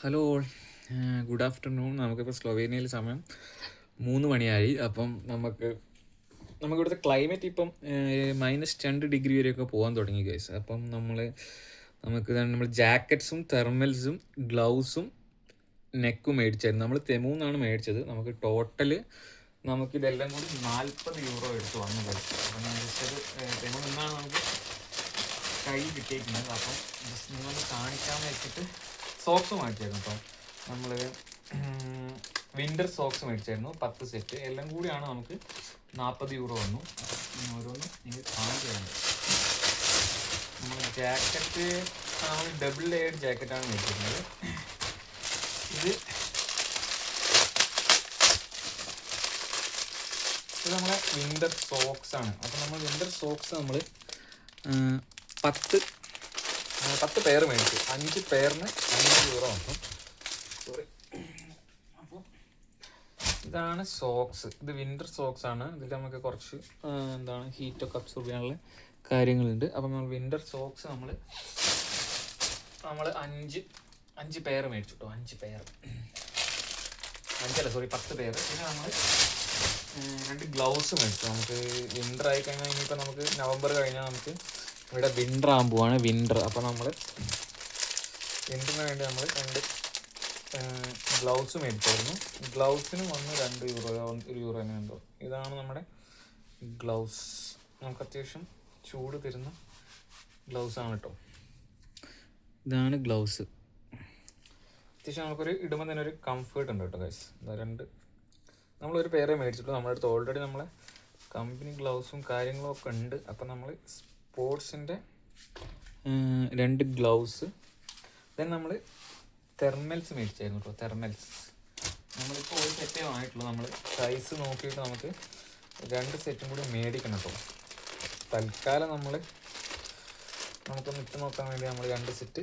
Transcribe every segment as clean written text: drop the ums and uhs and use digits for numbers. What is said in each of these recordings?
Hello all, good afternoon. നമുക്കിപ്പോൾ സ്ലൊവേനിയയിൽ സമയം 3 മണിയായി. അപ്പം നമുക്കിവിടുത്തെ ക്ലൈമറ്റ് ഇപ്പം -2 ഡിഗ്രി വരെയൊക്കെ പോകാൻ തുടങ്ങി ഗൈസ്. അപ്പം നമ്മൾ ജാക്കറ്റ്സും തെർമൽസും ഗ്ലൗസും നെക്കും മേടിച്ചായിരുന്നു. നമ്മൾ തെമൂന്നാണ് മേടിച്ചത്. നമുക്ക് ടോട്ടല് നമുക്കിതെല്ലാം കൂടി 40 യൂറോ എടുത്ത് വന്നു കഴിച്ചു. അപ്പം ഞാൻ ജസ്റ്റ് തെമൂന്ന് നിന്നാണ് നമുക്ക് കൈ കിട്ടിയിരിക്കുന്നത്. അപ്പം ജസ്റ്റ് നിങ്ങളൊന്ന് കാണിക്കാമെന്ന് വെച്ചിട്ട് സോക്സ് മേടിച്ചായിരുന്നു. അപ്പം നമ്മൾ വിൻ്റർ സോക്സ് മേടിച്ചായിരുന്നു 10 സെറ്റ്. എല്ലാം കൂടിയാണ് നമുക്ക് 40 യൂറോ വന്നു. അപ്പം ഓരോന്ന് നിങ്ങൾ കാണിച്ചു തരുന്നത്. നമ്മൾ ജാക്കറ്റ് നമ്മൾ ഡബിൾ ലെയർഡ് ജാക്കറ്റാണ് മേടിച്ചിരുന്നത്. ഇത് നമ്മളെ വിൻ്റർ സോക്സ് ആണ്. അപ്പം നമ്മൾ വിൻ്റർ സോക്സ് നമ്മൾ 10 പെയർ മേടിച്ചു. 5 പെയറിന് 5 യൂറോ വന്നു. സോറി. അപ്പോൾ ഇതാണ് സോക്സ്. ഇത് വിൻ്റർ സോക്സ് ആണ്. ഇതിൽ നമുക്ക് കുറച്ച് ഹീറ്റൊക്കെ അബ്സോർബ് ചെയ്യാനുള്ള കാര്യങ്ങളുണ്ട്. അപ്പം നമ്മൾ വിൻ്റർ സോക്സ് നമ്മൾ 5 പെയർ മേടിച്ചു കേട്ടോ. 5 പെയർ 10 പെയർ. പിന്നെ നമ്മൾ 2 ഗ്ലൗസ് മേടിച്ചു. നമുക്ക് വിൻ്റർ ആയി കഴിഞ്ഞാൽ ഇനിയിപ്പോൾ നമുക്ക് നവംബർ കഴിഞ്ഞാൽ നമുക്ക് ഇവിടെ വിൻ്റർ ആകാൻ പോവാണ്. വിൻ്റർ. അപ്പോൾ നമ്മൾ വിൻ്ററിന് വേണ്ടി നമ്മൾ 2 ഗ്ലൗസ് മേടിച്ചായിരുന്നു. ഗ്ലൗസിന് വന്ന് 2 യൂറോ 1 യൂറോ തന്നെ എന്തോ. ഇതാണ് നമ്മുടെ ഗ്ലൗസ്. നമുക്ക് അത്യാവശ്യം ചൂട് തരുന്ന ഗ്ലൗസാണ് കേട്ടോ. ഇതാണ് ഗ്ലൗസ്. അത്യാവശ്യം നമുക്കൊരു ഇടുമ്പോൾ തന്നെ ഒരു കംഫേർട്ട് ഉണ്ട് കേട്ടോ ഗൈസ്. നമ്മളൊരു പേരെ മേടിച്ചിട്ടു. നമ്മുടെ അടുത്ത് ഓൾറെഡി നമ്മളെ കമ്പനി ഗ്ലൗസും കാര്യങ്ങളും ഒക്കെ ഉണ്ട്. അപ്പം നമ്മൾ സ്പോർട്സിൻ്റെ 2 ഗ്ലൗസ്, ദെൻ നമ്മൾ തെർമൽസ് മേടിച്ചായിരുന്നു കേട്ടോ. തെർമൽസ് നമ്മളിപ്പോൾ ഒരു സെറ്റേ ആയിട്ടുള്ളൂ. നമ്മൾ സൈസ് നോക്കിയിട്ട് നമുക്ക് 2 സെറ്റും കൂടി മേടിക്കണം കേട്ടോ. തൽക്കാലം നമുക്കൊന്ന് ഇട്ട് നോക്കാൻ വേണ്ടി നമ്മൾ 2 സെറ്റ്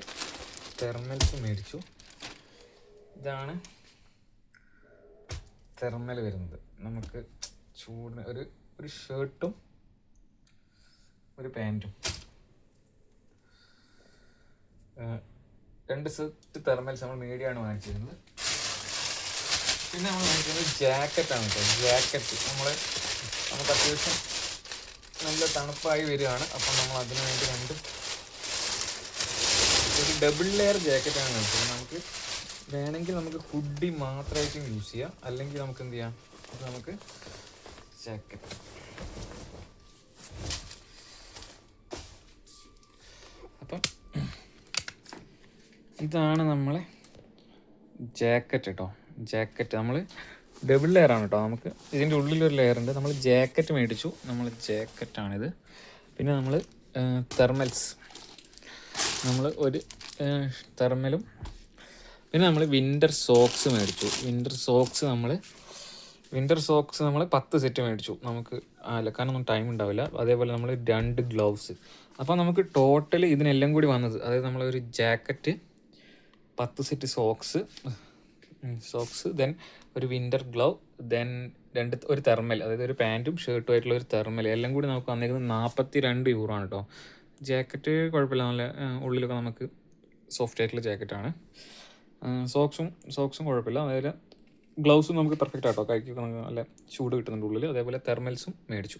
തെർമൽസ് മേടിച്ചു. ഇതാണ് തെർമൽ വരുന്നത്. നമുക്ക് ചൂടിന് ഒരു ഷർട്ടും ഒരു പാൻറ്റും 2 സെറ്റ് തെർമൽസ് നമ്മൾ മീഡിയമാണ് വാങ്ങിച്ചിരുന്നത്. പിന്നെ നമ്മൾ വാങ്ങിക്കുന്നത് ജാക്കറ്റാണ് കേട്ടോ. ജാക്കറ്റ് നമുക്ക് അത്യാവശ്യം നല്ല തണുപ്പായി വരികയാണ്. അപ്പം നമ്മൾ അതിനു വേണ്ടി ഒരു ഡബിൾ ലെയർ ജാക്കറ്റാണ് മേടിച്ചത്. നമുക്ക് വേണമെങ്കിൽ നമുക്ക് ഹുഡി മാത്രമായിട്ടും യൂസ് ചെയ്യാം. അല്ലെങ്കിൽ നമുക്ക് എന്ത് ചെയ്യാം, നമുക്ക് ജാക്കറ്റ്. അപ്പം ഇതാണ് നമ്മളെ ജാക്കറ്റ് കേട്ടോ. ജാക്കറ്റ് നമ്മൾ ഡബിൾ ലെയറാണ് കേട്ടോ. നമുക്ക് ഇതിൻ്റെ ഉള്ളിലൊരു ലെയർ ഉണ്ട്. നമ്മൾ ജാക്കറ്റ് മേടിച്ചു. നമ്മൾ ജാക്കറ്റാണിത്. പിന്നെ നമ്മൾ തെർമൽസ്, നമ്മൾ ഒരു തെർമലും, പിന്നെ നമ്മൾ വിൻ്റർ സോക്സ് മേടിച്ചു. വിൻ്റർ സോക്സ് നമ്മൾ 10 സെറ്റ് മേടിച്ചു. നമുക്ക് അലക്കാനൊന്നും ടൈം ഉണ്ടാവില്ല. അതേപോലെ നമ്മൾ 2 ഗ്ലൗസ്. അപ്പോൾ നമുക്ക് ടോട്ടൽ ഇതിനെല്ലാം കൂടി വന്നത്, അതായത് നമ്മളൊരു ജാക്കറ്റ്, 10 സെറ്റ് സോക്സ്, ദെൻ ഒരു വിൻ്റർ ഗ്ലൗ, ദെൻ ഒരു തെർമൽ, അതായത് ഒരു പാൻറ്റും ഷർട്ടും ആയിട്ടുള്ള ഒരു തെർമൽ, എല്ലാം കൂടി നമുക്ക് വന്നിരിക്കുന്നത് 42 യൂറോ ആണ് കേട്ടോ. ജാക്കറ്റ് കുഴപ്പമില്ല, നല്ല ഉള്ളിലൊക്കെ നമുക്ക് സോഫ്റ്റ് ആയിട്ടുള്ള ജാക്കറ്റാണ്. സോക്സും കുഴപ്പമില്ല. അതേപോലെ ഗ്ലൗസും നമുക്ക് പെർഫെക്റ്റ് ആട്ടോ. കൈക്കൊക്കെ നമുക്ക് നല്ല ചൂട് കിട്ടുന്നുണ്ട് ഉള്ളിൽ. അതേപോലെ തെർമൽസും മേടിച്ചു.